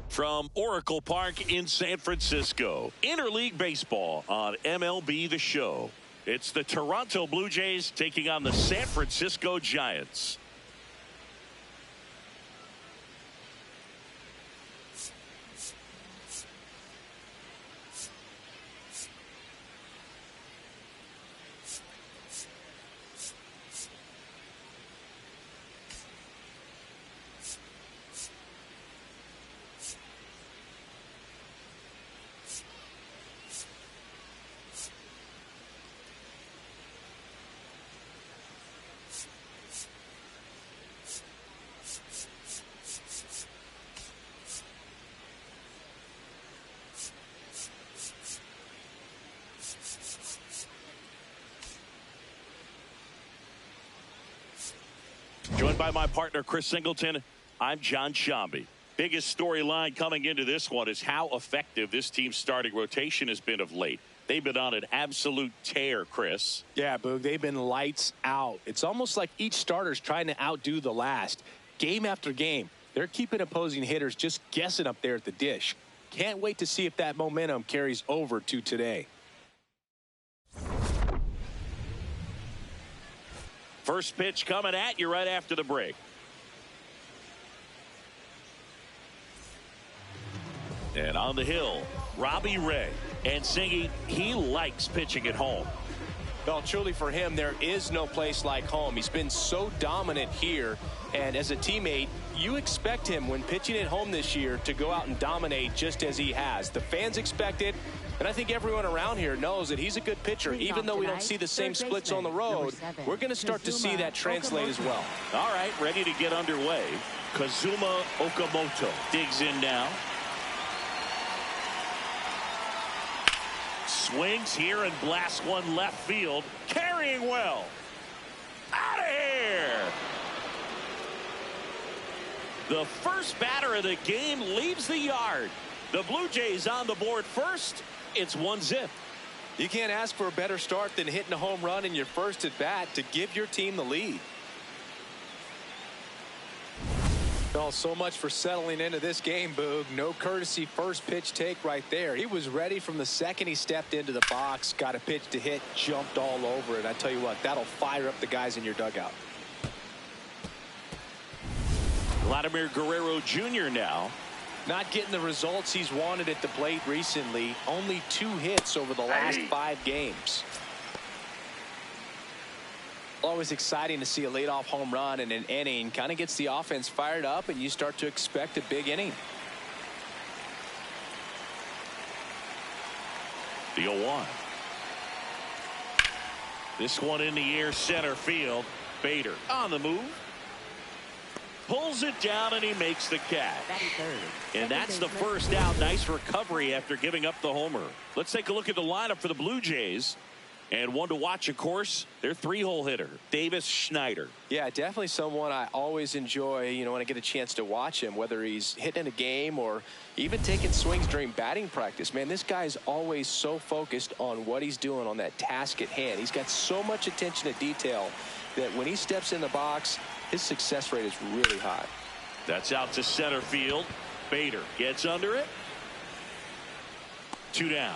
From Oracle Park in San Francisco, Interleague Baseball on MLB The Show. It's the Toronto Blue Jays taking on the San Francisco Giants. Joined by my partner, Chris Singleton, I'm John Shambi. Biggest storyline coming into this one is how effective this team's starting rotation has been of late. They've been on an absolute tear, Chris. Yeah, Boog, they've been lights out. It's almost like each starter's trying to outdo the last. Game after game, they're keeping opposing hitters just guessing up there at the dish. Can't wait to see if that momentum carries over to today. First pitch coming at you right after the break. And on the hill, Robbie Ray. And Singy, he likes pitching at home. Well, truly for him, there is no place like home. He's been so dominant here. And as a teammate, you expect him when pitching at home this year to go out and dominate just as he has. The fans expect it. And I think everyone around here knows that he's a good pitcher. Even though we don't see the same splits on the road, we're going to start to see that translate as well. All right, ready to get underway. Kazuma Okamoto digs in now. Swings here and blasts one left field. Carrying well. Out of here. The first batter of the game leaves the yard. The Blue Jays on the board first. It's 1-0. You can't ask for a better start than hitting a home run in your first at bat to give your team the lead. Well, so much for settling into this game, Boog. No courtesy first pitch take right there. He was ready from the second he stepped into the box, got a pitch to hit, jumped all over it. I tell you what, that'll fire up the guys in your dugout. Vladimir Guerrero Jr. now. Not getting the results he's wanted at the plate recently. Only 2 hits over the last 5 games. Always exciting to see a leadoff home run in an inning. Kind of gets the offense fired up, and you start to expect a big inning. The 0-1. This one in the air, center field. Bader on the move. Pulls it down, and he makes the catch. And that's the first out. Nice recovery after giving up the homer. Let's take a look at the lineup for the Blue Jays. And one to watch, of course, their 3-hole hitter, Davis Schneider. Yeah, definitely someone I always enjoy, when I get a chance to watch him, whether he's hitting a game or even taking swings during batting practice. Man, this guy's always so focused on what he's doing on that task at hand. He's got so much attention to detail that when he steps in the box, his success rate is really high. That's out to center field. Bader gets under it. 2 down.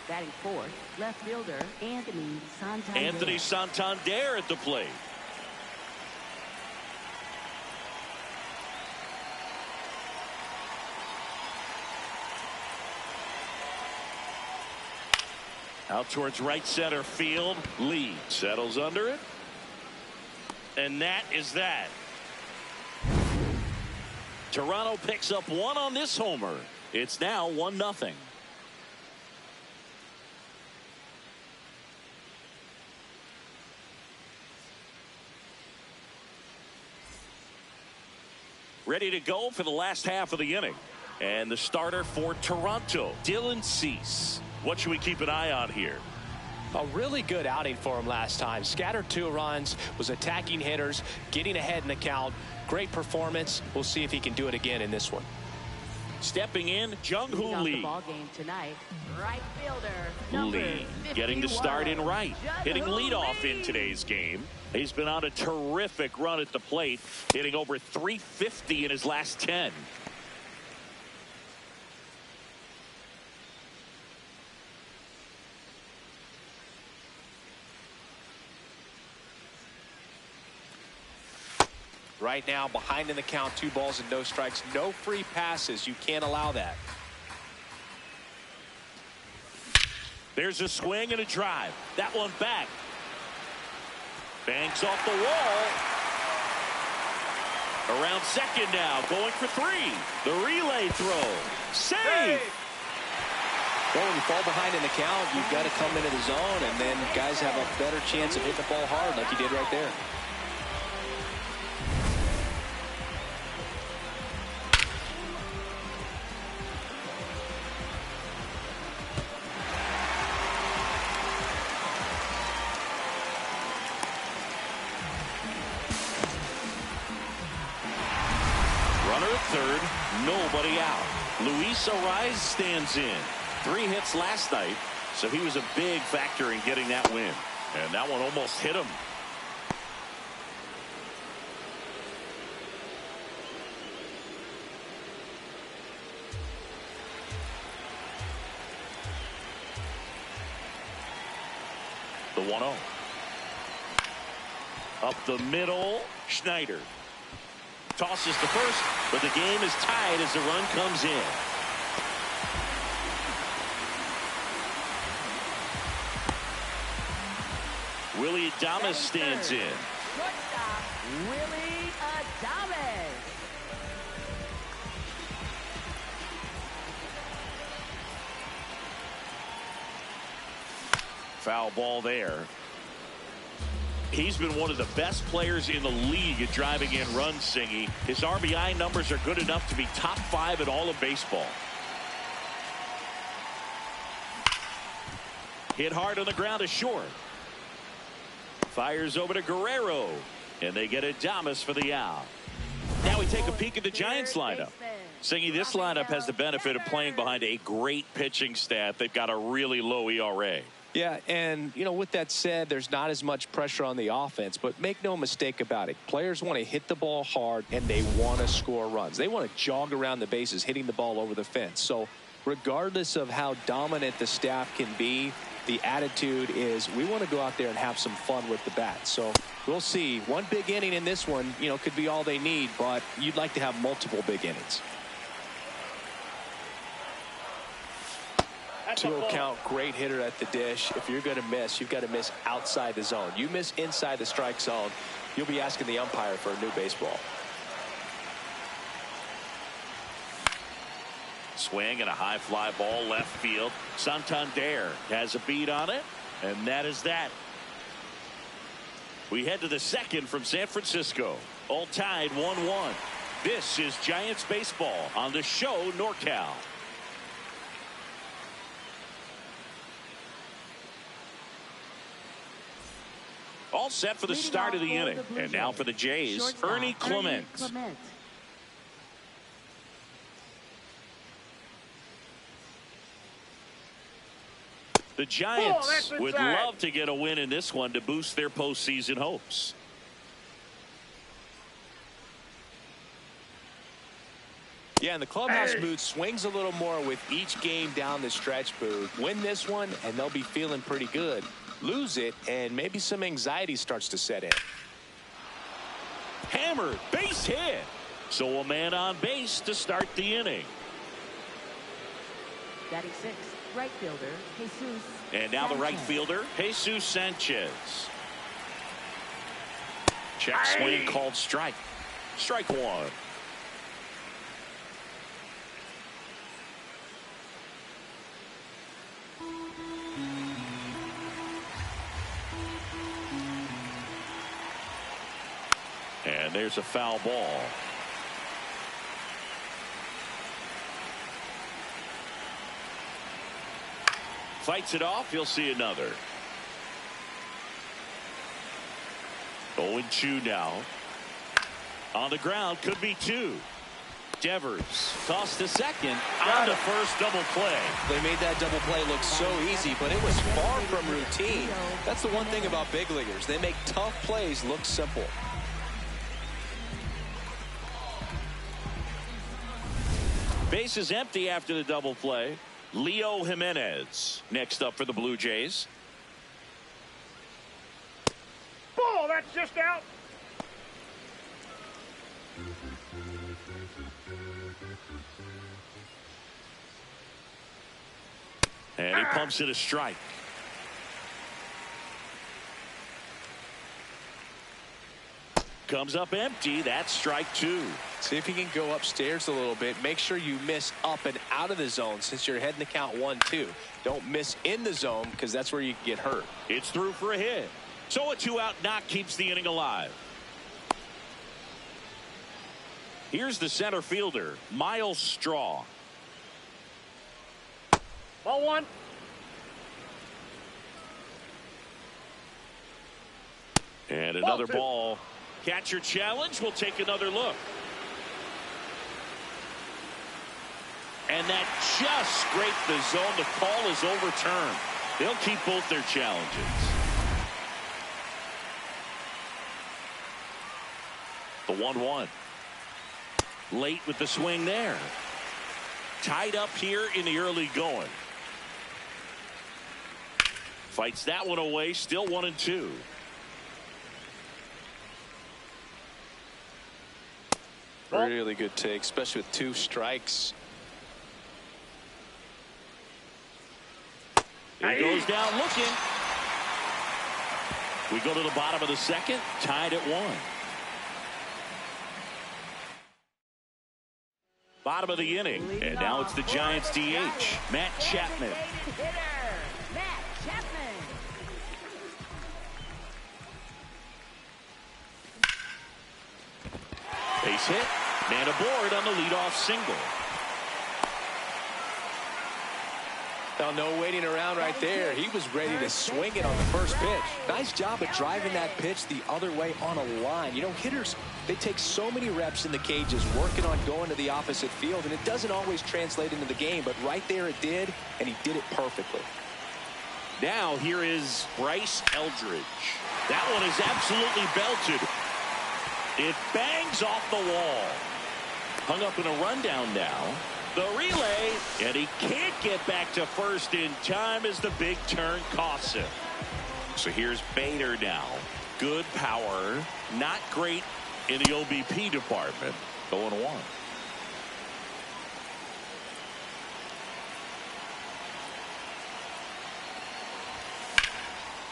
Batting fourth, left fielder Anthony Santander. Anthony Santander at the plate. Out towards right center field. Lee settles under it. And that is that. Toronto picks up one on this homer. It's now 1-0. Ready to go for the last half of the inning. And the starter for Toronto, Dylan Cease. What should we keep an eye on here? A really good outing for him last time. Scattered 2 runs, was attacking hitters, getting ahead in the count. Great performance. We'll see if he can do it again in this one. Stepping in, Jung-Hoo Lee. The ball game tonight, right fielder Lee getting the start in right, hitting leadoff in today's game. He's been on a terrific run at the plate, hitting over .350 in his last 10. Right now, behind in the count, 2 balls and no strikes. No free passes. You can't allow that. There's a swing and a drive. That one back. Banks off the wall. Around second now, going for 3. The relay throw. Save! Well, when you fall behind in the count, you've got to come into the zone, and then guys have a better chance of hitting the ball hard like you did right there. Third, nobody out. Luis Arraez stands in. 3 hits last night, so he was a big factor in getting that win. And that one almost hit him. The 1-0. Up the middle, Schneider. Tosses to first, but the game is tied as the run comes in. Willy Adames stands in. Shortstop, Willy Adames. Foul ball there. He's been one of the best players in the league at driving in runs, Singy. His RBI numbers are good enough to be top 5 in all of baseball. Hit hard on the ground to short. Fires over to Guerrero. And they get Adames for the out. Now we take a peek at the Giants lineup. Singy, this lineup has the benefit of playing behind a great pitching staff. They've got a really low ERA. Yeah, and, you know, with that said, there's not as much pressure on the offense, but make no mistake about it. Players want to hit the ball hard, and they want to score runs. They want to jog around the bases, hitting the ball over the fence. So regardless of how dominant the staff can be, the attitude is we want to go out there and have some fun with the bat. So we'll see. One big inning in this one, you know, could be all they need, but you'd like to have multiple big innings. 2-0 count, great hitter at the dish. If you're going to miss, you've got to miss outside the zone. You miss inside the strike zone, you'll be asking the umpire for a new baseball. Swing and a high fly ball left field. Santander has a beat on it, and that is that. We head to the second from San Francisco. All tied 1-1. This is Giants baseball on the show NorCal. All set for the start of the inning. And now for the Jays, Ernie Clement. The Giants would love to get a win in this one to boost their postseason hopes. Yeah, and the clubhouse mood swings a little more with each game down the stretch, Boo. Win this one, and they'll be feeling pretty good. Lose it, and maybe some anxiety starts to set in. Hammered, base hit. So a man on base to start the inning. Batting sixth, right fielder, Jesus. And now the right Sanchez. fielder, Jesus Sanchez. Check swing called strike. Strike one. And there's a foul ball. Fights it off. You'll see another. 0-2 now. On the ground, could be two. Devers tossed to second. On to first, double play. They made that double play look so easy, but it was far from routine. That's the one thing about big leaguers. They make tough plays look simple. Base is empty after the double play. Leo Jimenez next up for the Blue Jays. Ball, that's just out. And he pumps it a strike. Comes up empty. That's strike two. See if you can go upstairs a little bit. Make sure you miss up and out of the zone since you're heading to count 1-2. Don't miss in the zone because that's where you can get hurt. It's through for a hit. So a 2-out knock keeps the inning alive. Here's the center fielder, Miles Straw. Ball one. And another Ball two. ball. Catcher challenge. We'll take another look. And that just scraped the zone. The call is overturned. They'll keep both their challenges. The 1-1. Late with the swing there. Tied up here in the early going. Fights that one away. Still 1-2. Really good take, especially with two strikes. He goes down looking. We go to the bottom of the second, tied at 1. Bottom of the inning, and now it's the Giants DH, Matt Chapman. Matt Chapman. Base hit, man aboard on the leadoff single. Now, no waiting around right there. He was ready to swing it on the first pitch. Nice job of driving that pitch the other way on a line. You know, hitters, they take so many reps in the cages working on going to the opposite field, and it doesn't always translate into the game, but right there it did, and he did it perfectly. Now here is Bryce Eldridge. That one is absolutely belted. It bangs off the wall. Hung up in a rundown now. The relay, and he can't get back to first in time as the big turn costs him. So here's Bader now. Good power, not great in the OBP department. 0-1.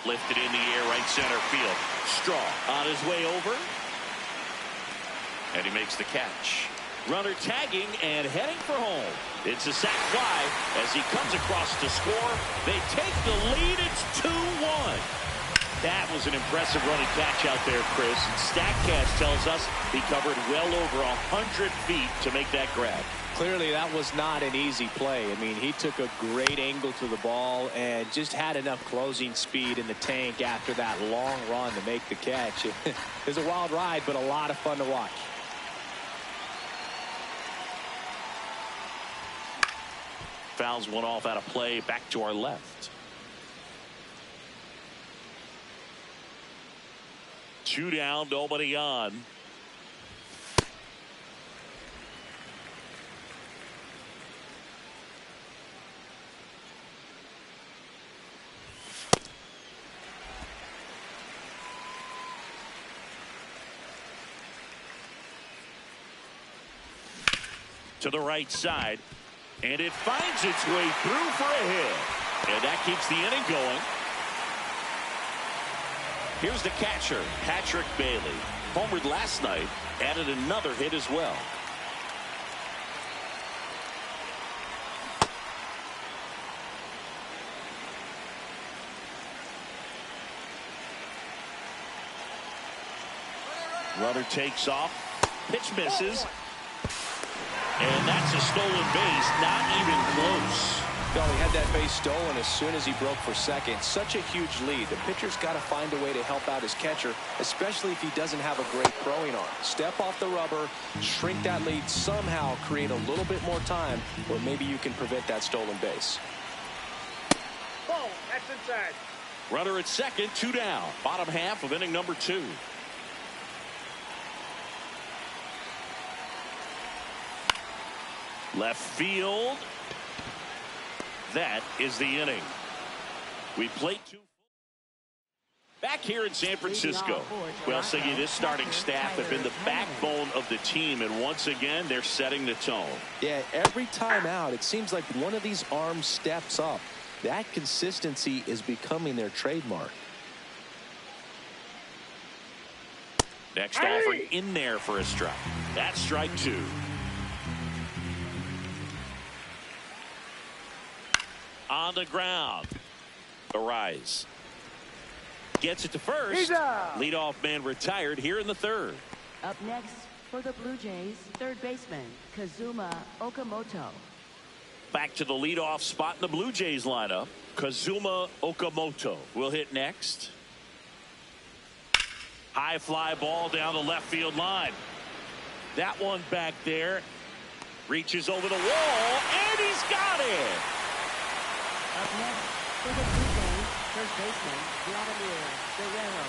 Lifted in the air, right center field. Straw on his way over. And he makes the catch. Runner tagging and heading for home. It's a sac fly as he comes across to score. They take the lead. It's 2-1. That was an impressive running catch out there, Chris. StatCast tells us he covered well over 100 feet to make that grab. Clearly, that was not an easy play. I mean, he took a great angle to the ball and just had enough closing speed in the tank after that long run to make the catch. It was a wild ride, but a lot of fun to watch. Fouls one off out of play, back to our left. 2 down, nobody on. To the right side. And it finds its way through for a hit. And that keeps the inning going. Here's the catcher, Patrick Bailey. Homered last night, added another hit as well. Runner takes off. Pitch misses. And that's a stolen base. Not even close. No, he had that base stolen as soon as he broke for second. Such a huge lead. The pitcher's got to find a way to help out his catcher, especially if he doesn't have a great throwing arm. Step off the rubber, shrink that lead somehow, create a little bit more time, or maybe you can prevent that stolen base. Ball, that's inside. Runner at second, 2 down. Bottom half of inning number 2. Left field. That is the inning. We played 2. Back here in San Francisco. Well, Siggy, this starting staff have been the backbone of the team, and once again, they're setting the tone. Yeah, every time out, it seems like one of these arms steps up. That consistency is becoming their trademark. Next offering in there for a strike. That's strike 2. On the ground. Arise. Gets it to first. Leadoff man retired here in the 3rd. Up next for the Blue Jays, third baseman Kazuma Okamoto. Back to the leadoff spot in the Blue Jays lineup. Kazuma Okamoto will hit next. High fly ball down the left field line. That one back there. Reaches over the wall, and he's got it. Up next for the Blue Jays, first baseman Vladimir Guerrero.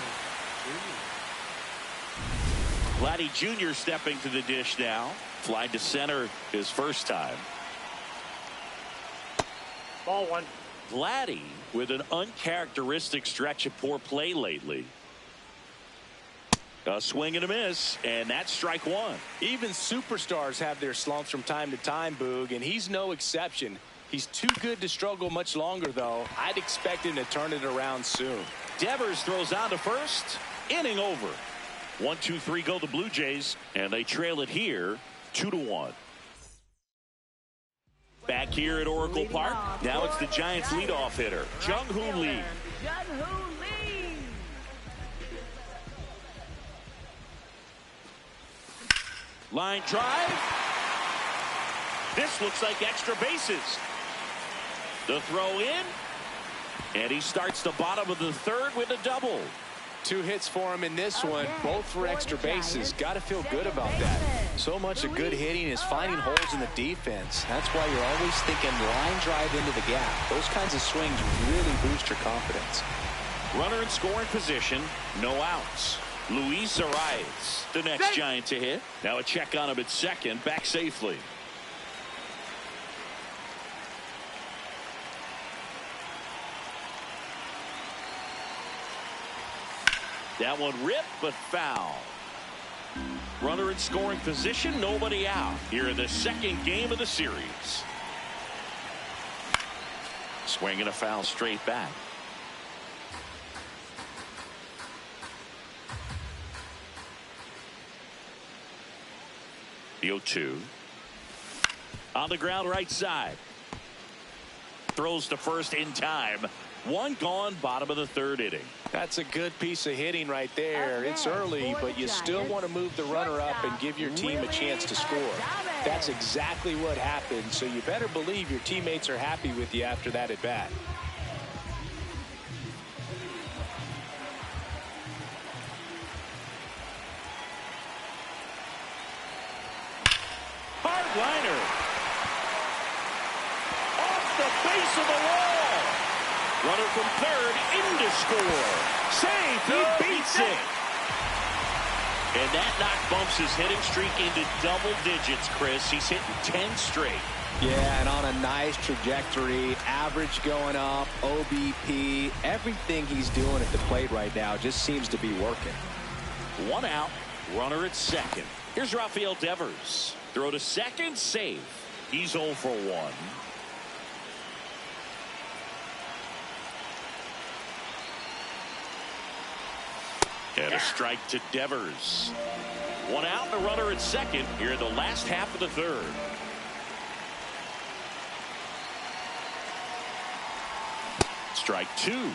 Vladdy Jr. stepping to the dish now. Fly to center his first time. Ball 1. Vladdy with an uncharacteristic stretch of poor play lately. A swing and a miss, and that's strike 1. Even superstars have their slumps from time to time, Boog, and he's no exception. He's too good to struggle much longer, though. I'd expect him to turn it around soon. Devers throws on to first. Inning over. 1-2-3 go the Blue Jays, and they trail it here 2-1. Back here at Oracle Park, now it's the Giants leadoff hitter, Jung-Hoo Lee. Jung-Hoo Lee. Line drive. This looks like extra bases. The throw in, and he starts the bottom of the 3rd with a double. 2 hits for him in this one, both for extra bases. Got to feel good about that. So much of good hitting is finding holes in the defense. That's why you're always thinking line drive into the gap. Those kinds of swings really boost your confidence. Runner in scoring position, no outs. Luis Arias, the next Giant to hit. Now a check on him at second, back safely. That one ripped, but foul. Runner in scoring position, nobody out here in the 2nd game of the series. Swing and a foul straight back. The 0-2. On the ground right side. Throws to first in time. 1 gone, bottom of the 3rd inning. That's a good piece of hitting right there. It's early, but you still want to move the runner up and give your team a chance to score. That's exactly what happened, so you better believe your teammates are happy with you after that at bat. Hard liner. Off the base of the wall. Runner from 3rd into score. Save. He beats it. And that knock bumps his hitting streak into double digits, Chris. He's hitting 10 straight. Yeah, and on a nice trajectory. Average going up, OBP. Everything he's doing at the plate right now just seems to be working. 1 out. Runner at second. Here's Rafael Devers. Throw to second, safe. He's 0 for 1. And a strike to Devers. 1 out and a runner at second here in the last half of the third. Strike 2.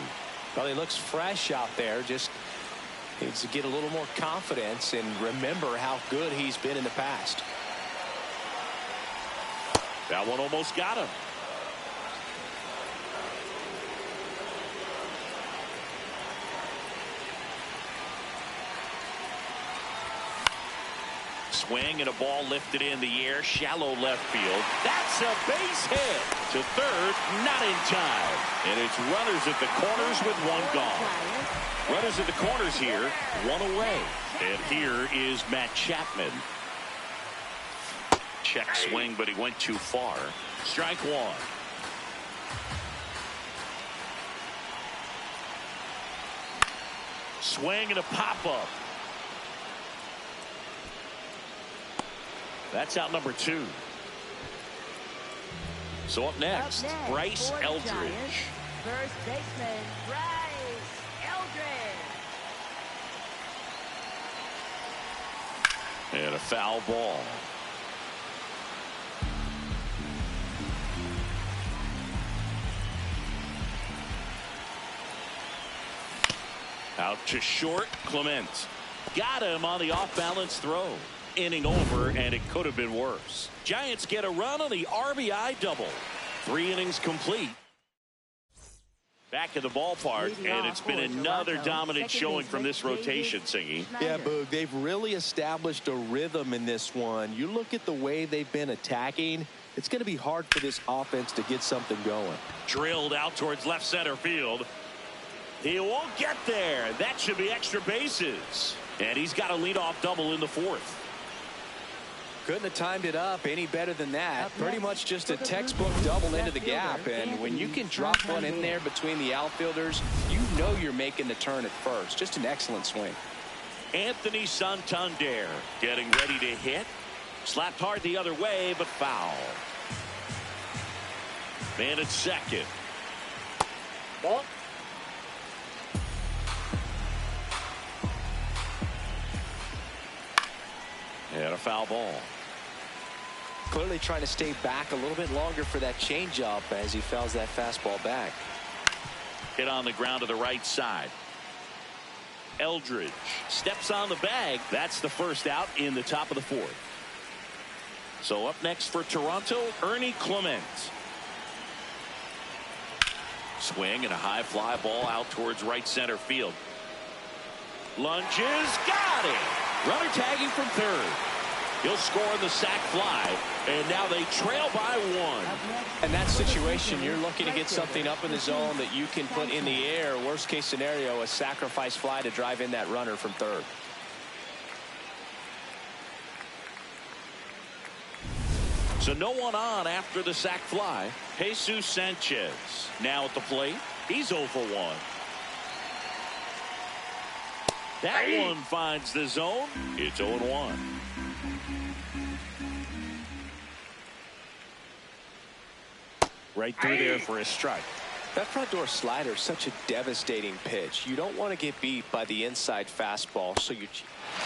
Well, he looks fresh out there. Just needs to get a little more confidence and remember how good he's been in the past. That one almost got him. Swing and a ball lifted in the air, shallow left field. That's a base hit to third, not in time. And it's runners at the corners with 1 gone. Runners at the corners here, 1 away. And here is Matt Chapman. Check swing, but he went too far. Strike 1. Swing and a pop-up. That's out number 2. So up next, Bryce Eldridge. First baseman, Bryce Eldridge. And a foul ball. Out to short, Clement. Got him on the off-balance throw. Inning over, and it could have been worse. Giants get a run on the RBI double. 3 innings complete. Back in the ballpark, and it's been another dominant showing from this rotation, Singy. Yeah, Boog, they've really established a rhythm in this one. You look at the way they've been attacking, it's going to be hard for this offense to get something going. Drilled out towards left center field. He won't get there. That should be extra bases. And he's got a leadoff double in the 4th. Couldn't have timed it up any better than that. Pretty much just a textbook double into the gap. And when you can drop one in there between the outfielders, you know you're making the turn at first. Just an excellent swing. Anthony Santander getting ready to hit. Slapped hard the other way, but foul. Man at second. Ball. And a foul ball. Clearly trying to stay back a little bit longer for that changeup as he fouls that fastball back. Hit on the ground to the right side. Eldridge steps on the bag. That's the first out in the top of the 4th. So up next for Toronto, Ernie Clement. Swing and a high fly ball out towards right center field. Lunges, got it. Runner tagging from third. He'll score on the sac fly, and now they trail by 1. In that situation, you're looking to get something up in the zone that you can put in the air. Worst case scenario, a sacrifice fly to drive in that runner from third. So no one on after the sac fly. Jesus Sanchez now at the plate. He's 0 for 1. That one finds the zone. It's 0-1. Right through there for a strike. That front door slider is such a devastating pitch. You don't want to get beat by the inside fastball, so you.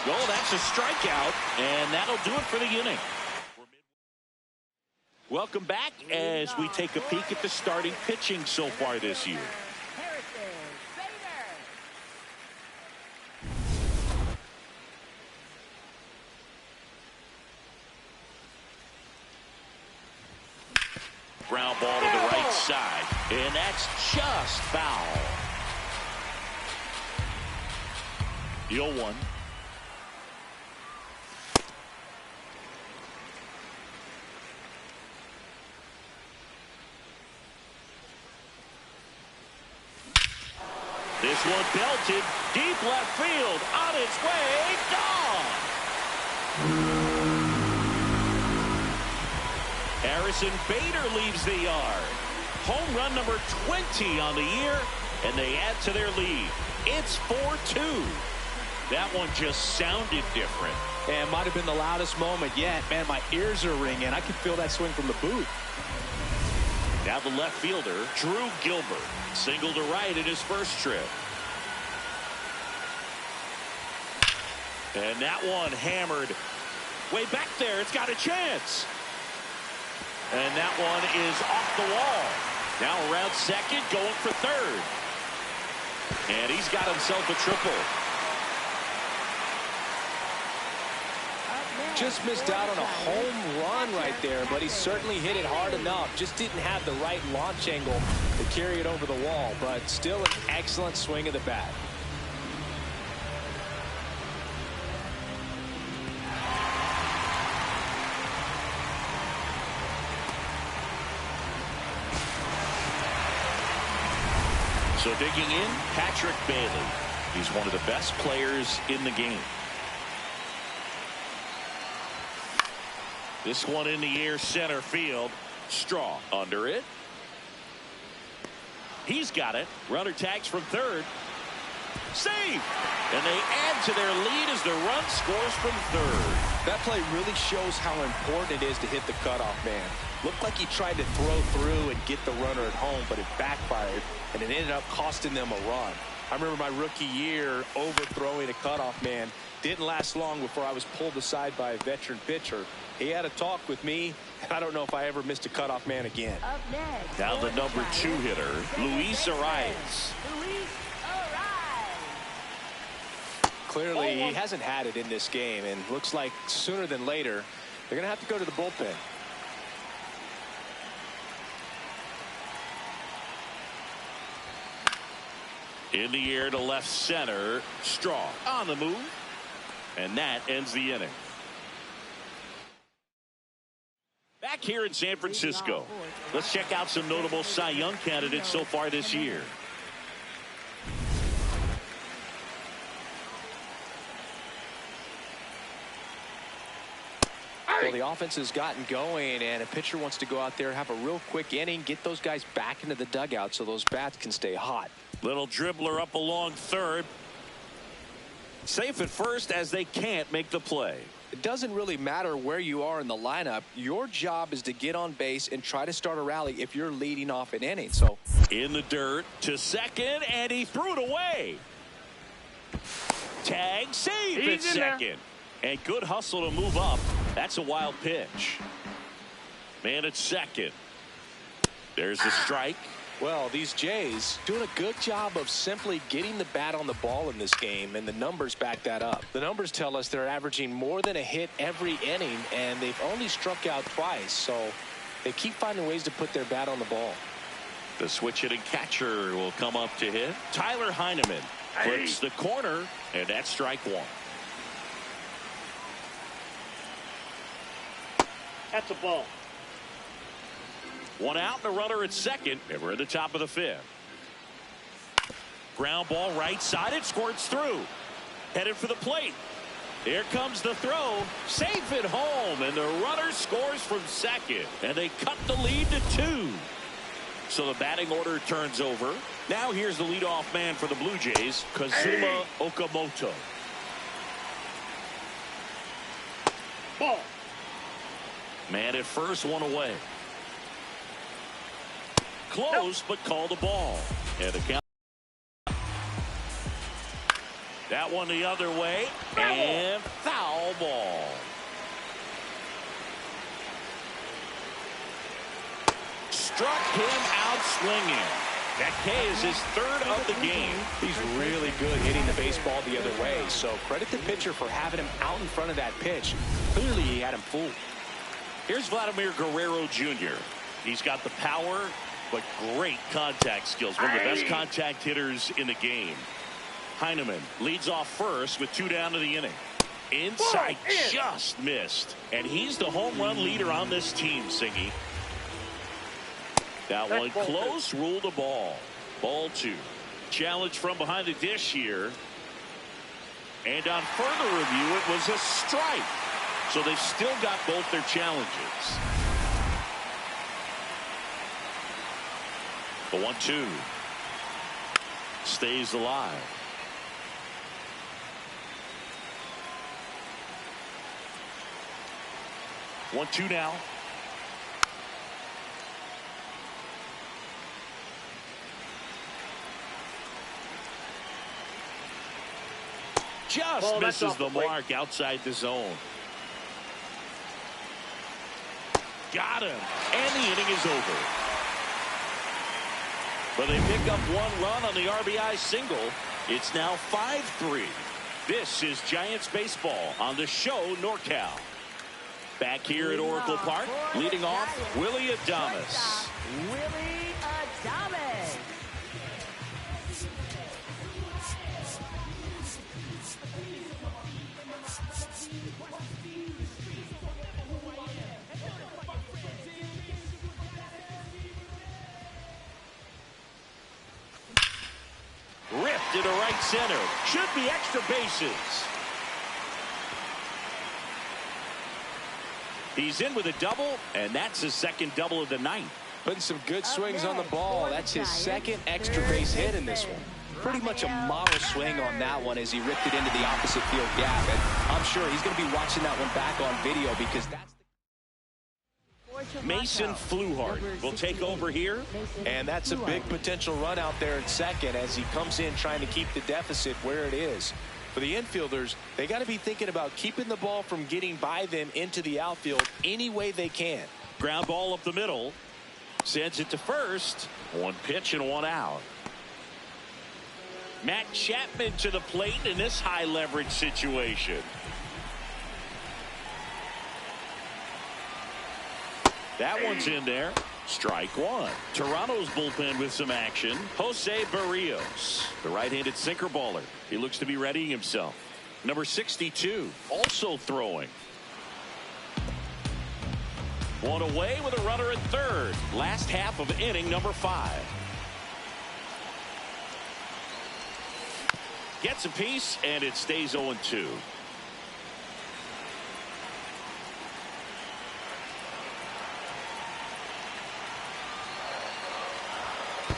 Oh, that's a strikeout, and that'll do it for the inning. Welcome back as we take a peek at the starting pitching so far this year. Ground ball to the right side, and that's just foul. The 0-1. This one belted deep left field, on its way, gone. Harrison Bader leaves the yard. Home run number 20 on the year, and they add to their lead. It's 4-2. That one just sounded different. And might have been the loudest moment yet. Man, my ears are ringing. I can feel that swing from the booth. Now the left fielder, Drew Gilbert, single to right in his first trip. And that one hammered way back there. It's got a chance. And that one is off the wall. Now around second, going for third. And he's got himself a triple. Just missed out on a home run right there, but he certainly hit it hard enough. Just didn't have the right launch angle to carry it over the wall, but still an excellent swing of the bat. So digging in, Patrick Bailey. He's one of the best players in the game. This one in the air, center field. Straw under it. He's got it. Runner tags from third. Save! And they add to their lead as the run scores from third. That play really shows how important it is to hit the cutoff man. Looked like he tried to throw through and get the runner at home, but it backfired, and it ended up costing them a run. I remember my rookie year overthrowing a cutoff man. Didn't last long before I was pulled aside by a veteran pitcher. He had a talk with me, and I don't know if I ever missed a cutoff man again. Up next, Now the number 2 hitter, Luis Arias. Luis Arias. Clearly, he hasn't had it in this game, and looks like sooner than later, they're going to have to go to the bullpen. In the air to left center. Straw on the move. And that ends the inning. Back here in San Francisco, let's check out some notable Cy Young candidates so far this year. Well, the offense has gotten going, and a pitcher wants to go out there, have a real quick inning, get those guys back into the dugout so those bats can stay hot. Little dribbler up along third. Safe at first as they can't make the play. It doesn't really matter where you are in the lineup. Your job is to get on base and try to start a rally if you're leading off an inning. So in the dirt to second, and he threw it away. Tag save at second. And good hustle to move up. That's a wild pitch. Man at second. There's the strike. Well, these Jays doing a good job of simply getting the bat on the ball in this game, and the numbers back that up. The numbers tell us they're averaging more than a hit every inning, and they've only struck out twice, so they keep finding ways to put their bat on the ball. The switch hitting catcher will come up to hit. Tyler Heineman flips the corner, and that's strike one. That's a ball. One out and a runner at second, and we're at the top of the fifth. Ground ball right side. It squirts through. Headed for the plate. Here comes the throw. Safe at home, and the runner scores from second. And they cut the lead to 2. So the batting order turns over. Now here's the leadoff man for the Blue Jays, Kazuma Okamoto. Ball. Man at first, one away. Close, but called a ball. And the count. That one the other way. And foul ball. Struck him out swinging. That K is his third of the game. He's really good hitting the baseball the other way, so credit the pitcher for having him out in front of that pitch. Clearly, he had him fooled. Here's Vladimir Guerrero Jr. He's got the power, but great contact skills. One of the best contact hitters in the game. Heineman leads off first with 2 down to the inning. Inside, just missed. And he's the home run leader on this team, Singy. That one close, ruled a ball. Ball 2. Challenge from behind the dish here. And on further review, it was a strike. So they've still got both their challenges. The 1-2 stays alive. 1-2 now. Just misses the mark outside the zone. Got him. And the inning is over. But they pick up one run on the RBI single. It's now 5-3. This is Giants baseball on the show NorCal. Back here at Oracle Park, leading off, Willy Adames. Willy Adames. Ripped into right center. Should be extra bases. He's in with a double, and that's his second double of the night. Putting some good swings on the ball. That's his second extra base hit in this one. Pretty much a model swing on that one as he ripped it into the opposite field gap. And I'm sure he's going to be watching that one back on video because that's Mason Fluhart will take over here. And that's a big potential run out there at second as he comes in trying to keep the deficit where it is. For the infielders, they got to be thinking about keeping the ball from getting by them into the outfield any way they can. Ground ball up the middle. Sends it to first. One pitch and one out. Matt Chapman to the plate in this high leverage situation. That one's in there. Strike one. Toronto's bullpen with some action. Jose Barrios, the right-handed sinker baller. He looks to be readying himself. Number 62, also throwing. One away with a runner at third. Last half of inning number 5. Gets a piece, and it stays 0-2.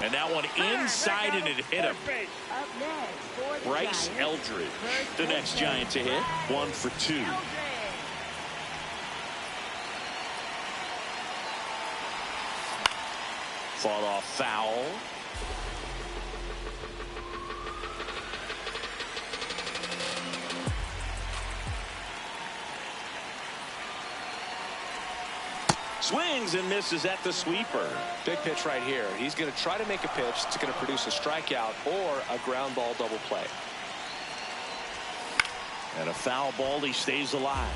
And that one inside, and it hit him. Bryce Eldridge, the next Giant to hit. 1 for 2. Fought off foul. Swings and misses at the sweeper. Big pitch right here. He's going to try to make a pitch that's going to produce a strikeout or a ground ball double play. And a foul ball. He stays alive.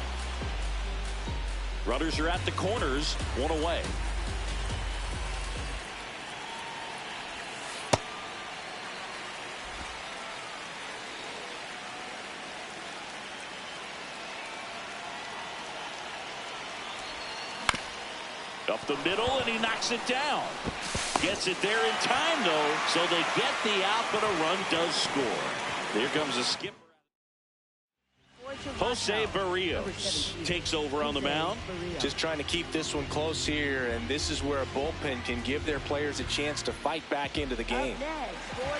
Runners are at the corners. One away. Up the middle, and he knocks it down. Gets it there in time, though, so they get the out, but a run does score. Here comes a skipper. Jose Barrios takes over on the mound. Just trying to keep this one close here, and this is where a bullpen can give their players a chance to fight back into the game.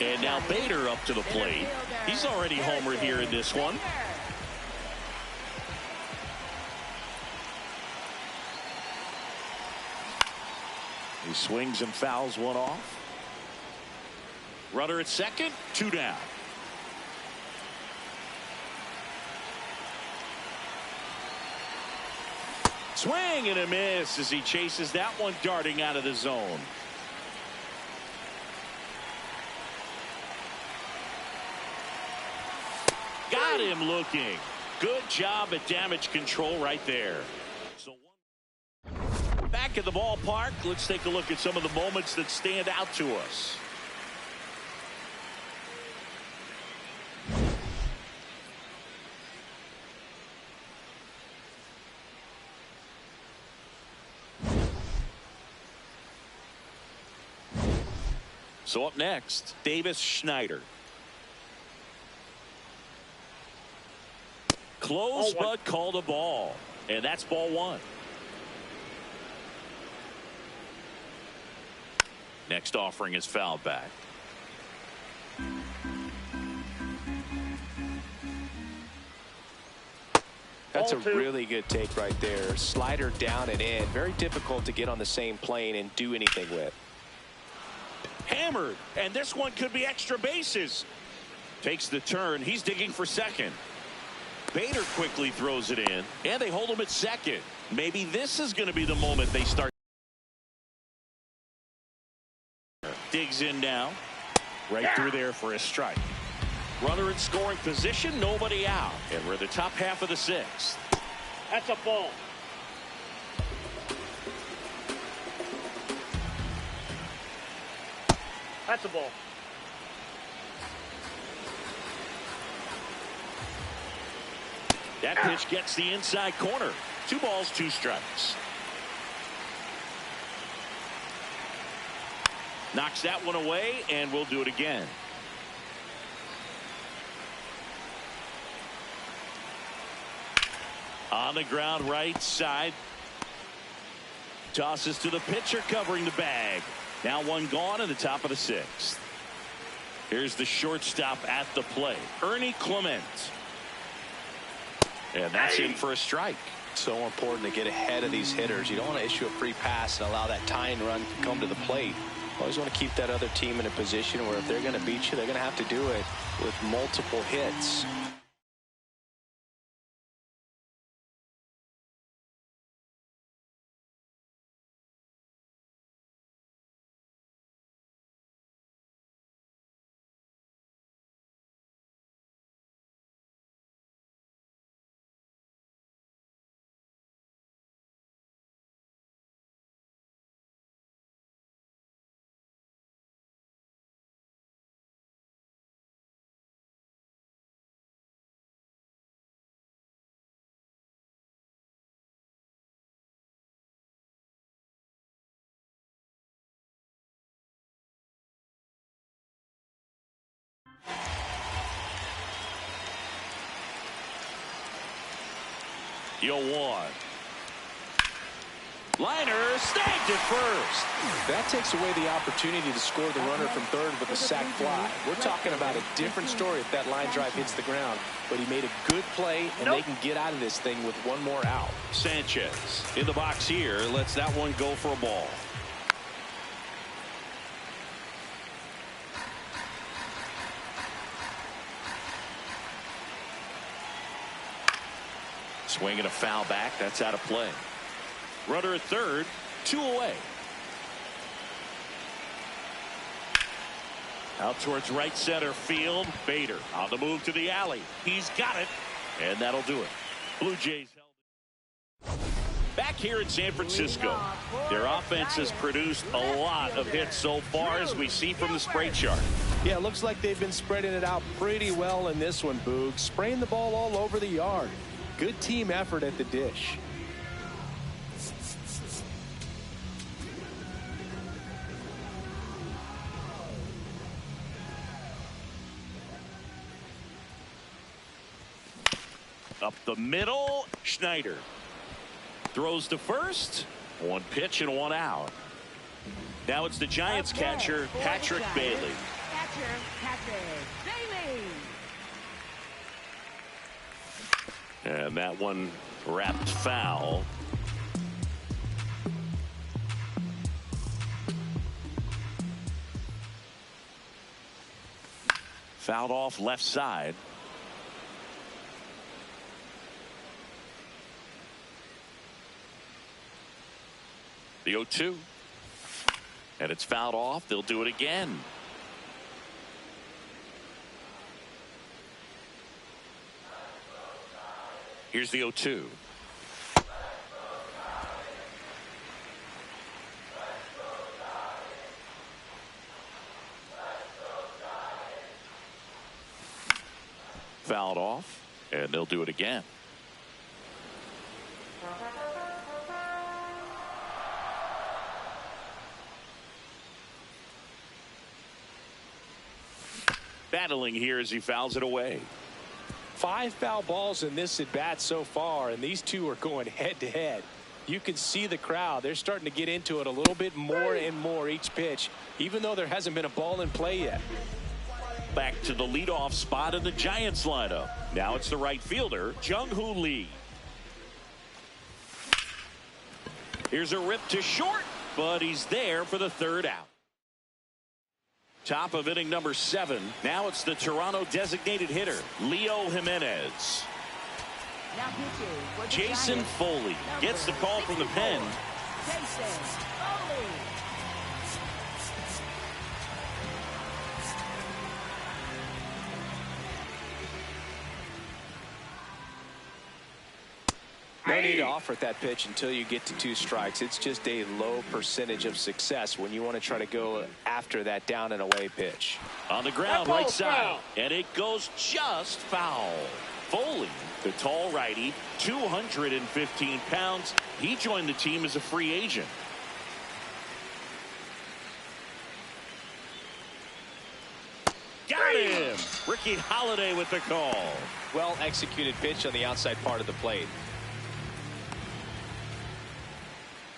And now Bader up to the plate. He's already homered here in this one. He swings and fouls one off. Runner at second, 2 down. Swing and a miss as he chases that one darting out of the zone. Got him looking. Good job at damage control right there. So back at the ballpark, let's take a look at some of the moments that stand out to us. So up next, Davis Schneider. Close, but called a ball. And that's ball 1. Next offering is fouled back. That's That's a Ball 2. really good take right there. Slider down and in. Very difficult to get on the same plane and do anything with. Hammered, and this one could be extra bases. Takes the turn. He's digging for second. Bader quickly throws it in, and they hold him at second. Maybe this is going to be the moment they start. Digs in now. Right through there for a strike. Runner in scoring position, nobody out. And we're the top half of the sixth. That's a ball. That's a ball. That pitch gets the inside corner. 2 balls, 2 strikes. Knocks that one away, and we'll do it again. On the ground, right side. Tosses to the pitcher, covering the bag. Now one gone in the top of the sixth. Here's the shortstop at the plate, Ernie Clement. And that's in for a strike. So important to get ahead of these hitters. You don't want to issue a free pass and allow that tying run to come to the plate. Always want to keep that other team in a position where if they're going to beat you, they're going to have to do it with multiple hits. You'll one. Liner snagged at first. That takes away the opportunity to score the runner from third with a sac fly. We're talking about a different story if that line drive hits the ground. But he made a good play, and they can get out of this thing with one more out. Sanchez in the box here. Lets that one go for a ball. Swinging a foul back. That's out of play. Runner at third. 2 away. Out towards right center field. Bader on the move to the alley. He's got it. And that'll do it. Blue Jays held it. Back here in San Francisco. Their offense has produced a lot of hits so far, as we see from the spray chart. Yeah, it looks like they've been spreading it out pretty well in this one, Boog. Spraying the ball all over the yard. Good team effort at the dish. Up the middle, Schneider throws to first. 1 pitch and 1 out. Now it's the Giants catcher, Patrick Bailey. Catcher, Patrick Bailey. And that one wrapped foul. Fouled off left side. The 0-2. And it's fouled off. They'll do it again. Here's the 0-2. Fouled off, and they'll do it again. Battling here as he fouls it away. 5 foul balls in this at bat so far, and these two are going head to head. You can see the crowd. They're starting to get into it a little bit more and more each pitch, even though there hasn't been a ball in play yet. Back to the leadoff spot of the Giants lineup. Now it's the right fielder, Jung-Hoo Lee. Here's a rip to short, but he's there for the third out. Top of inning number 7. Now it's the Toronto designated hitter, Leo Jimenez. Now pitching for the Jason Giants. Foley gets the call from the pen. Jason Foley. No need to offer at that pitch until you get to 2 strikes. It's just a low percentage of success when you want to try to go after that down and away pitch. On the ground, That right ball's side. foul. And it goes just foul. Foley, the tall righty, 215 pounds. He joined the team as a free agent. Got him. Ricky Holiday with the call. Well executed pitch on the outside part of the plate.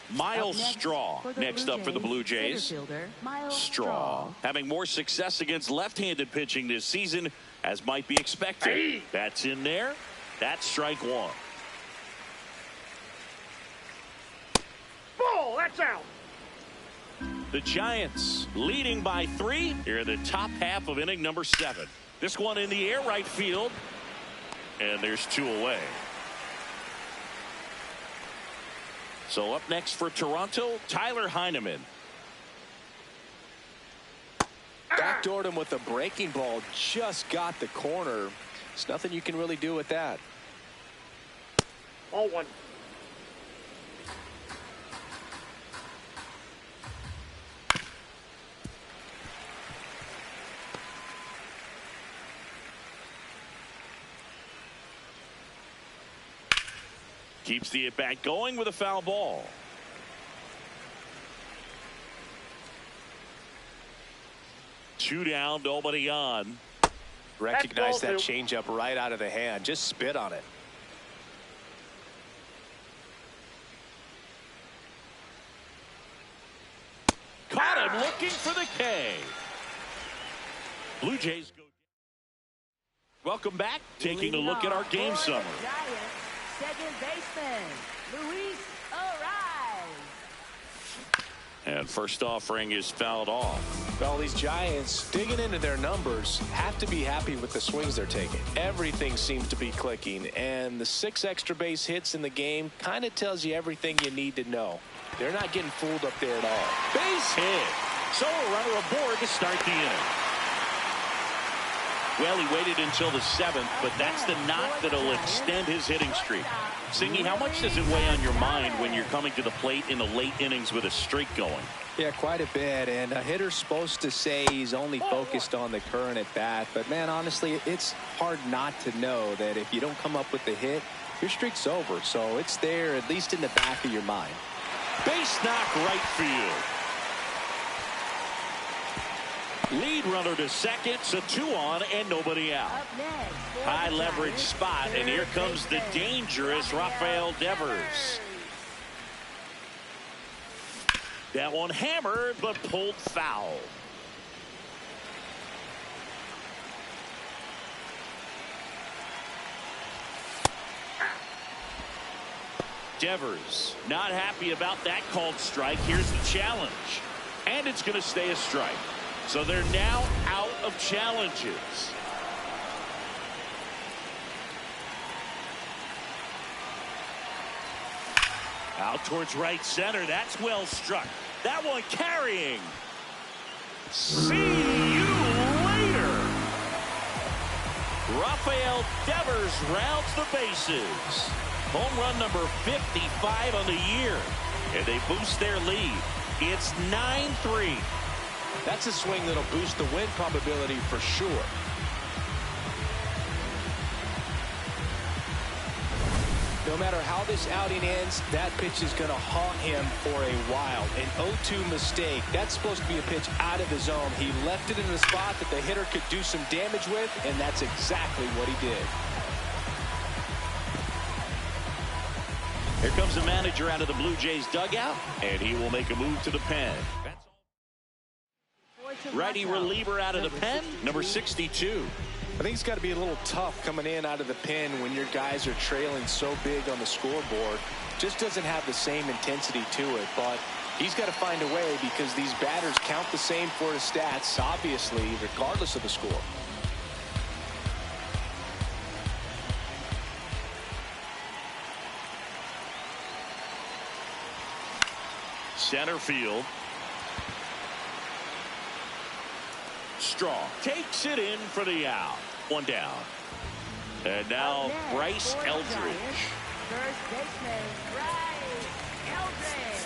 Miles Up Straw for the next up for the Blue Jays. center fielder, Miles Straw having more success against left-handed pitching this season as might be expected. Hey. That's in there. That's strike 1. Ball, that's out. The Giants leading by 3 here in the top half of inning number 7. This one in the air right field, and there's 2 away. So up next for Toronto, Tyler Heineman. Backdoored him with a breaking ball. Just got the corner. There's nothing you can really do with that. Ball 1. Keeps the at-bat going with a foul ball. Two down, nobody on. Recognize that That's ball changeup right out of the hand. Just spit on it. Caught him looking for the K. Blue Jays go. Welcome back. Taking a look at our game For the summary. Giants, second baseman, Luis Ariz. And first offering is fouled off. Well, these Giants, digging into their numbers, have to be happy with the swings they're taking. Everything seems to be clicking, and the 6 extra base hits in the game kind of tells you everything you need to know. They're not getting fooled up there at all. Base hit. So a runner aboard to start the inning. Well, he waited until the 7th, but that's the knock that'll extend his hitting streak. Singy, how much does it weigh on your mind when you're coming to the plate in the late innings with a streak going? Yeah, quite a bit, and a hitter's supposed to say he's only focused on the current at bat, but man, honestly, it's hard not to know that if you don't come up with the hit, your streak's over. So it's there, at least in the back of your mind. Base knock right field. Lead runner to second, so 2 on and nobody out. Up next, for the High leverage Giants, spot, and here third comes the baseman, dangerous Rafael Devers. That one hammered, but pulled foul. Devers not happy about that called strike. Here's the challenge, and it's going to stay a strike. So they're now out of challenges. Out towards right center. That's well struck. That one carrying. See you later. Rafael Devers rounds the bases. Home run number 55 on the year. And they boost their lead. It's 9-3. That's a swing that'll boost the win probability for sure. No matter how this outing ends, that pitch is going to haunt him for a while. An 0-2 mistake. That's supposed to be a pitch out of the zone. He left it in a spot that the hitter could do some damage with, and that's exactly what he did. Here comes the manager out of the Blue Jays dugout, and he will make a move to the pen. Righty reliever out of the pen, number 62. I think it's got to be a little tough coming in out of the pen when your guys are trailing so big on the scoreboard. just doesn't have the same intensity to it, but he's got to find a way because these batters count the same for his stats, obviously, regardless of the score. Center field. Strong takes it in for the out. One down. And now Bryce Eldridge. First baseman, Bryce Eldridge.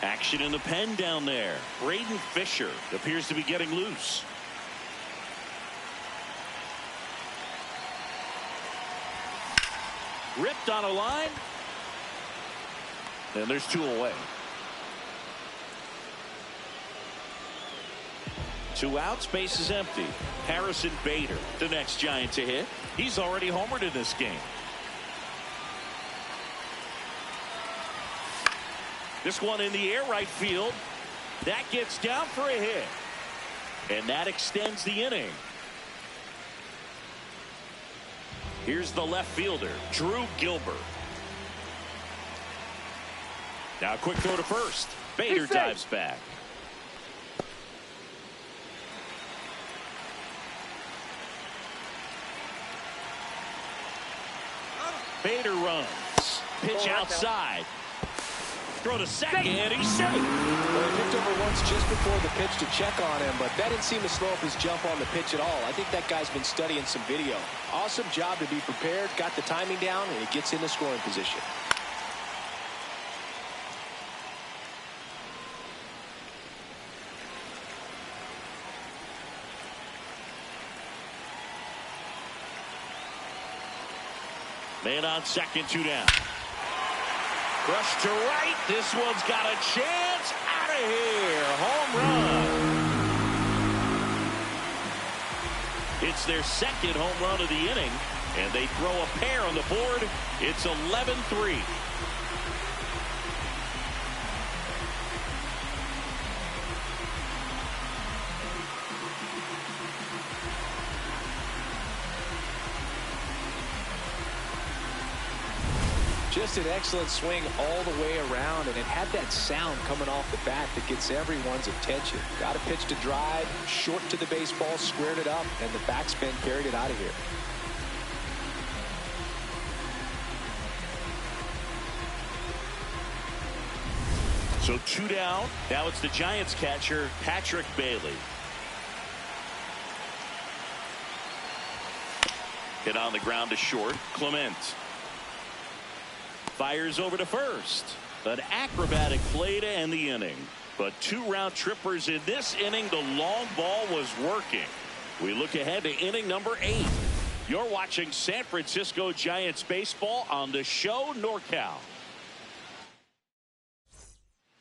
Action in the pen down there. Braden Fisher appears to be getting loose. Ripped on a line. And there's two away. Two outs, base is empty. Harrison Bader, the next Giant to hit. He's already homered in this game. This one in the air, right field. That gets down for a hit. And that extends the inning. Here's the left fielder, Drew Gilbert. Now a quick throw to first. Bader dives back. Bader runs. Pitch outside. Throw to second, and he's safe. Well, he picked over once just before the pitch to check on him, but that didn't seem to slow up his jump on the pitch at all. I think that guy's been studying some video. Awesome job to be prepared, got the timing down, and he gets in the scoring position. Man on second, two down. Rush to right. This one's got a chance. Out of here. Home run. It's their second home run of the inning, and they throw a pair on the board. It's 11-3. Just an excellent swing all the way around, and it had that sound coming off the bat that gets everyone's attention. Got a pitch to drive, short to the baseball, squared it up, and the backspin carried it out of here. So two down. Now it's the Giants catcher, Patrick Bailey. Hit on the ground to short. Clement fires over to first. An acrobatic play to end the inning. But two round trippers in this inning. The long ball was working. We look ahead to inning number 8. You're watching San Francisco Giants baseball on the show NorCal.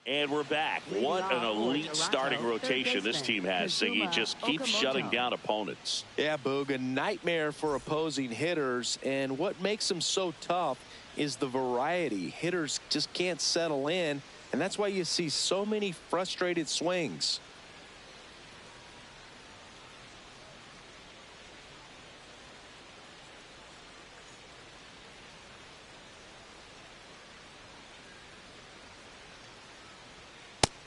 And we're back. What an elite starting rotation this team has. He just keeps shutting down opponents. Yeah, Boog, a nightmare for opposing hitters. And what makes them so tough is the variety. Hitters just can't settle in, and that's why you see so many frustrated swings.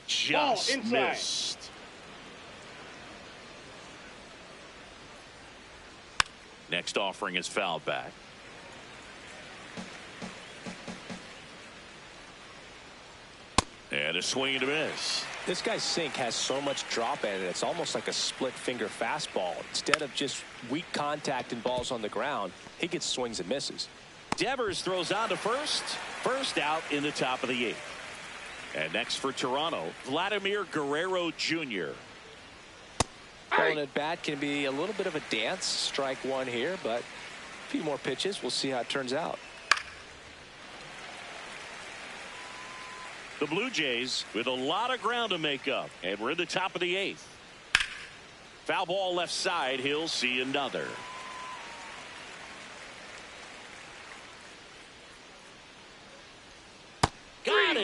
Just missed. Next offering is fouled back. And a swing and a miss. This guy's sink has so much drop in it. It's almost like a split finger fastball. Instead of just weak contact and balls on the ground, he gets swings and misses. Devers throws on to first. First out in the top of the 8th. And next for Toronto, Vladimir Guerrero Jr. Calling at bat can be a little bit of a dance. Strike one here, but a few more pitches. We'll see how it turns out. The Blue Jays with a lot of ground to make up, and we're in the top of the 8th. Foul ball left side. He'll see another.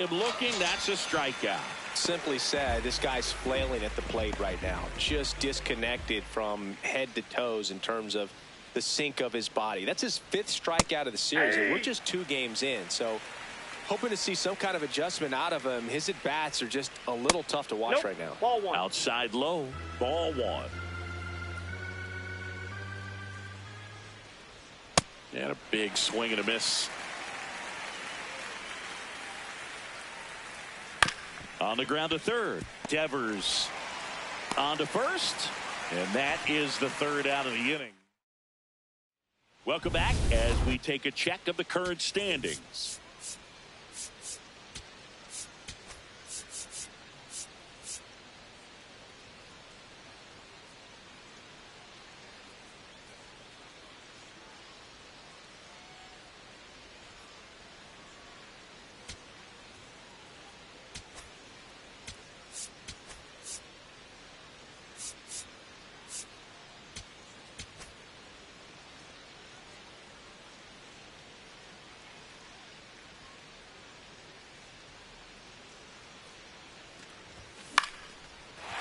him looking. That's a strikeout. Simply said, this guy's flailing at the plate right now. Just disconnected from head to toes in terms of the sink of his body. That's his 5th strikeout of the series, and we're just 2 games in. So hoping to see some kind of adjustment out of him. His at-bats are just a little tough to watch right now. Ball 1. Outside low. Ball 1. And a big swing and a miss. On the ground to third. Devers on to first. And that is the 3rd out of the inning. Welcome back as we take a check of the current standings.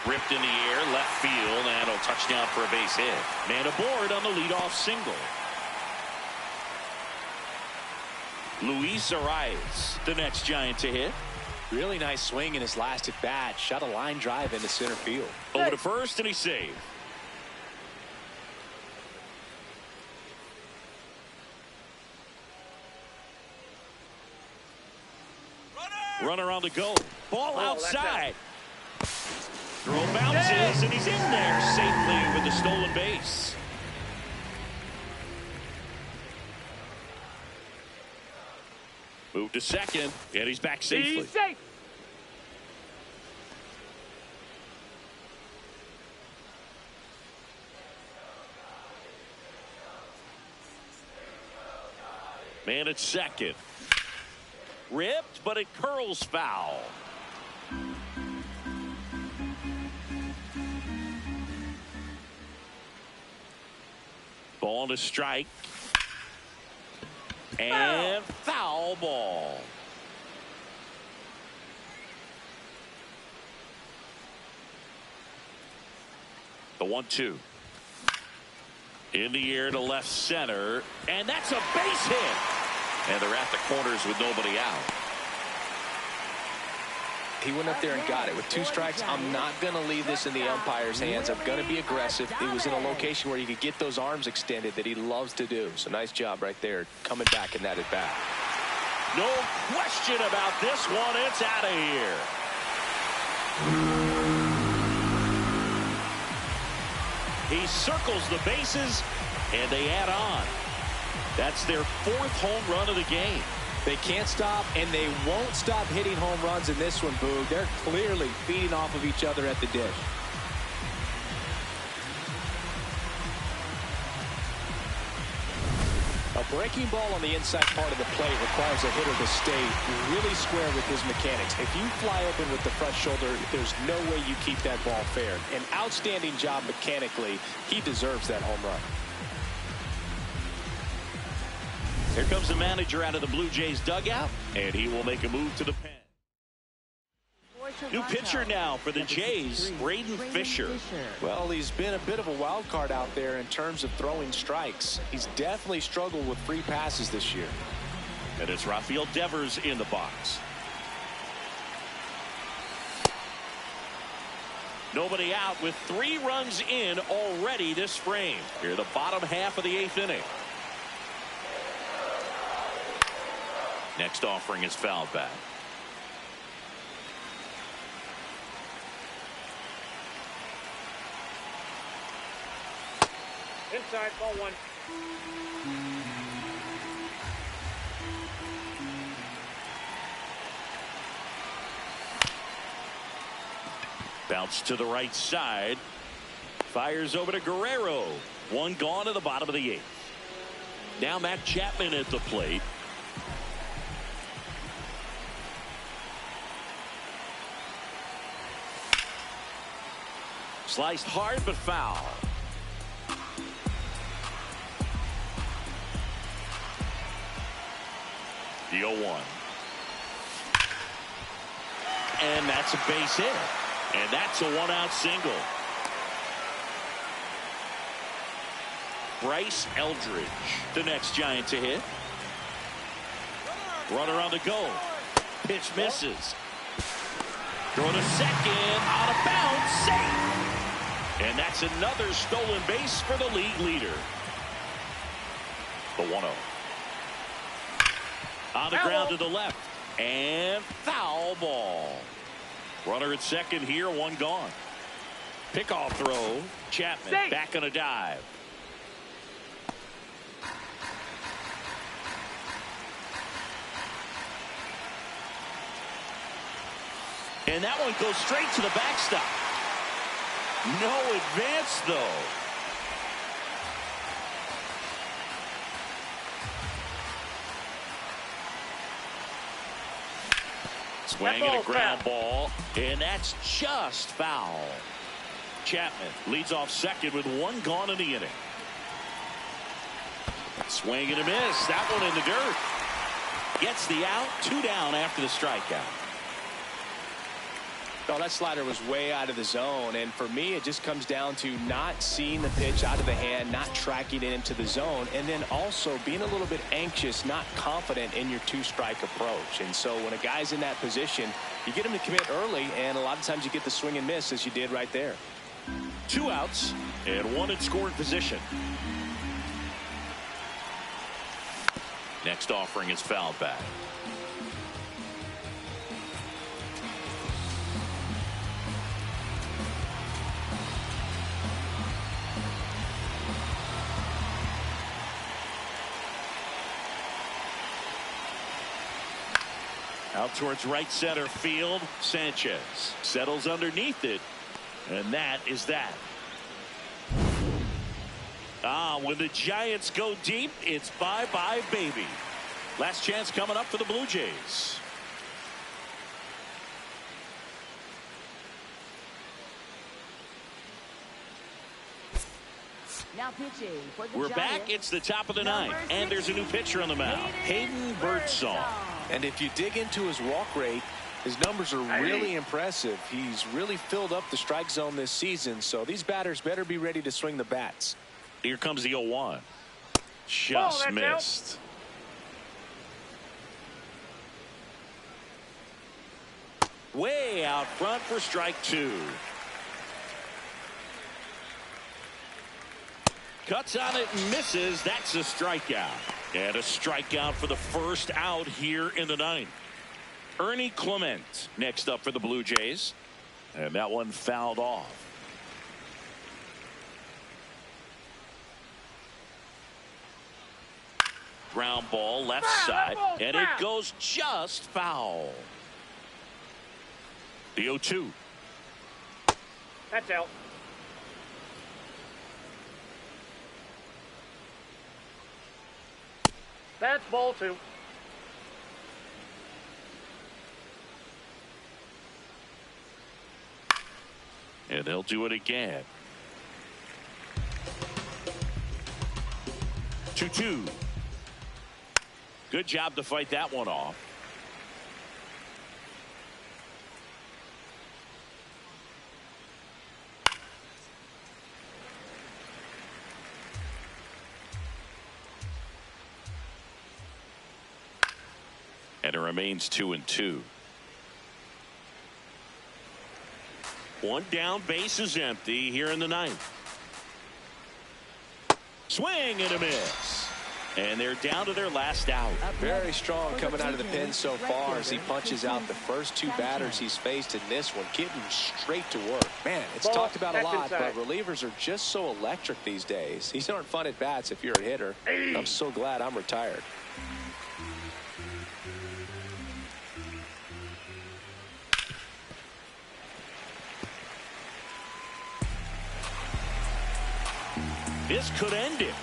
Ripped in the air, left field, and a touchdown for a base hit. Man aboard on the leadoff single. Luis Arias, the next Giant to hit. Really nice swing in his last at bat. Shot a line drive into center field. Over to first, and he's saved. Runner on the go. Ball outside. Throw bounces, and he's in there safely with the stolen base. Move to second, and he's back safely. He's safe. Man at second. Ripped, but it curls foul. Ball to strike. And foul ball. The 1-2. In the air to left center. And that's a base hit. And they're at the corners with nobody out. He went up there and got it. With 2 strikes, I'm not going to leave this in the umpire's hands. I'm going to be aggressive. It was in a location where you could get those arms extended that he loves to do. So nice job right there coming back in that at bat. No question about this one. It's out of here. He circles the bases, and they add on. That's their 4th home run of the game. They can't stop, and they won't stop hitting home runs in this one, Boog. They're clearly feeding off of each other at the dish. A breaking ball on the inside part of the plate requires a hitter to stay really square with his mechanics. If you fly open with the front shoulder, there's no way you keep that ball fair. An outstanding job mechanically. He deserves that home run. Here comes the manager out of the Blue Jays dugout, and he will make a move to the pen. New pitcher now for the Jays, Braden Fisher. Well, he's been a bit of a wild card out there in terms of throwing strikes. He's definitely struggled with free passes this year. And it's Rafael Devers in the box. Nobody out with 3 runs in already this frame. Here, the bottom half of the 8th inning. Next offering is fouled back. Inside, ball 1. Bounce to the right side. Fires over to Guerrero. 1 gone to the bottom of the 8th. Now Matt Chapman at the plate. Sliced hard but foul. The 0-1. and that's a base hit. And that's a one-out single. Bryce Eldridge, the next Giant to hit. Runner on the go. Pitch misses. Throw to second, out of bounds, safe. And that's another stolen base for the league leader. The 1-0. On the ground to the left. And foul ball. Runner at second here, one gone. Pickoff throw. Chapman safe. back on a dive. And that one goes straight to the backstop. No advance, though. Swinging a ground ball, and that's just foul. Chapman leads off second with one gone in the inning. Swing and a miss. That one in the dirt. Gets the out. 2 down after the strikeout. Oh, that slider was way out of the zone, and for me it just comes down to not seeing the pitch out of the hand, not tracking it into the zone, and then also being a little bit anxious, not confident in your 2-strike approach. And so when a guy's in that position, you get him to commit early, and a lot of times you get the swing and miss as you did right there. 2 outs and 1 in scoring position. Next offering is fouled back. Out towards right center field. Sanchez settles underneath it. And that is that. When the Giants go deep, it's bye-bye, baby. Last chance coming up for the Blue Jays. Now pitching for the We're Giants, back. It's the top of the ninth. And there's a new pitcher on the mound. Hayden Birdsong. And if you dig into his walk rate, his numbers are really impressive. He's really filled up the strike zone this season, so these batters better be ready to swing the bats. Here comes the 0-1. Just missed. Way out front for strike 2. Cuts on it and misses. That's a strikeout. And a strikeout for the first out here in the ninth. Ernie Clement next up for the Blue Jays. And that one fouled off. Ground ball left side. And it goes just foul. The 0-2. That's out. That's ball 2. And they'll do it again. 2-2. Good job to fight that one off. And it remains 2-2. One down, base is empty here in the ninth. Swing and a miss. And they're down to their last out. Very strong coming out of the pen so far as he punches out the first 2 batters he's faced in this one, getting straight to work. Man, it's talked about a lot, but relievers are just so electric these days. These aren't fun at bats if you're a hitter. I'm so glad I'm retired. This could end it.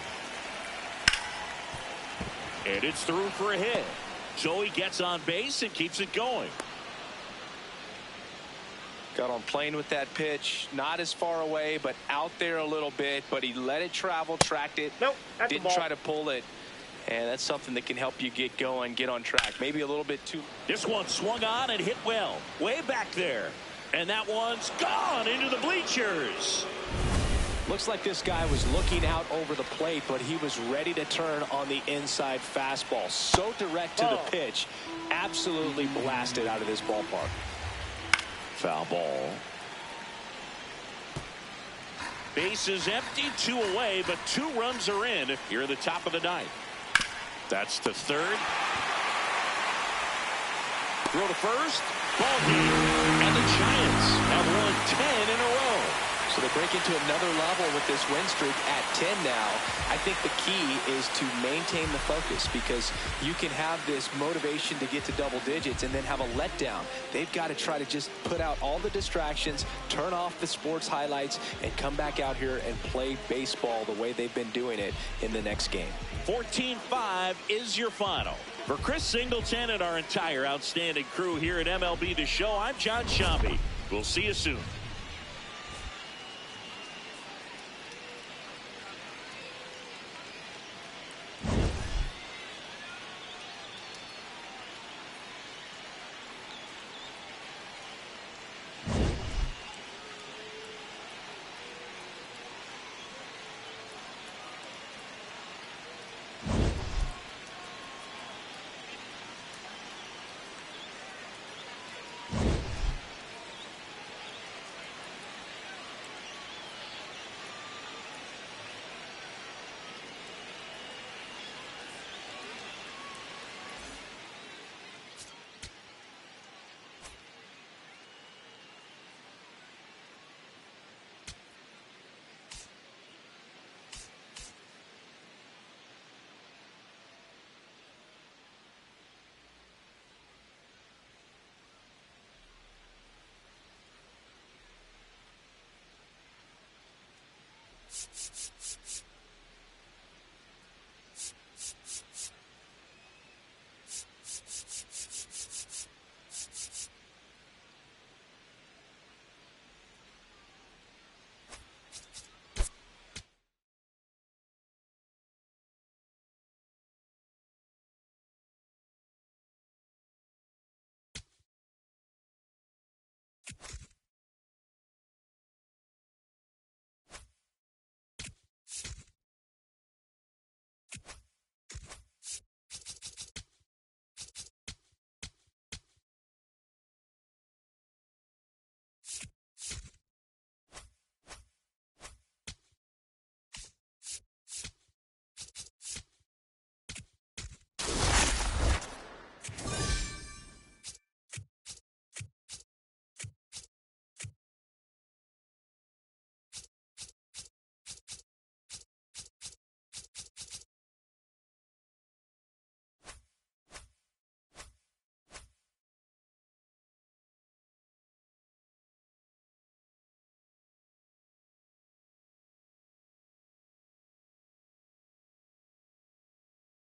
And it's through for a hit. So he gets on base and keeps it going. Got on plane with that pitch. Not as far away, but out there a little bit. But he let it travel, tracked it. Nope, that's didn't try to pull it. And that's something that can help you get going, get on track. Maybe a little bit too. This one swung on and hit well. Way back there. And that one's gone into the bleachers. Looks like this guy was looking out over the plate, but he was ready to turn on the inside fastball. So direct to the pitch. Absolutely blasted out of this ballpark. Foul ball. Base is empty, 2 away, but 2 runs are in here at the top of the ninth. That's to third. Throw to first. Ball game. And the Giants have won 10 in a row. So they break into another level with this win streak at 10 now. I think the key is to maintain the focus, because you can have this motivation to get to double digits and then have a letdown. They've got to try to just put out all the distractions, turn off the sports highlights, and come back out here and play baseball the way they've been doing it in the next game. 14-5 is your final. For Chris Singleton and our entire outstanding crew here at MLB The Show, I'm John Sciambi. We'll see you soon.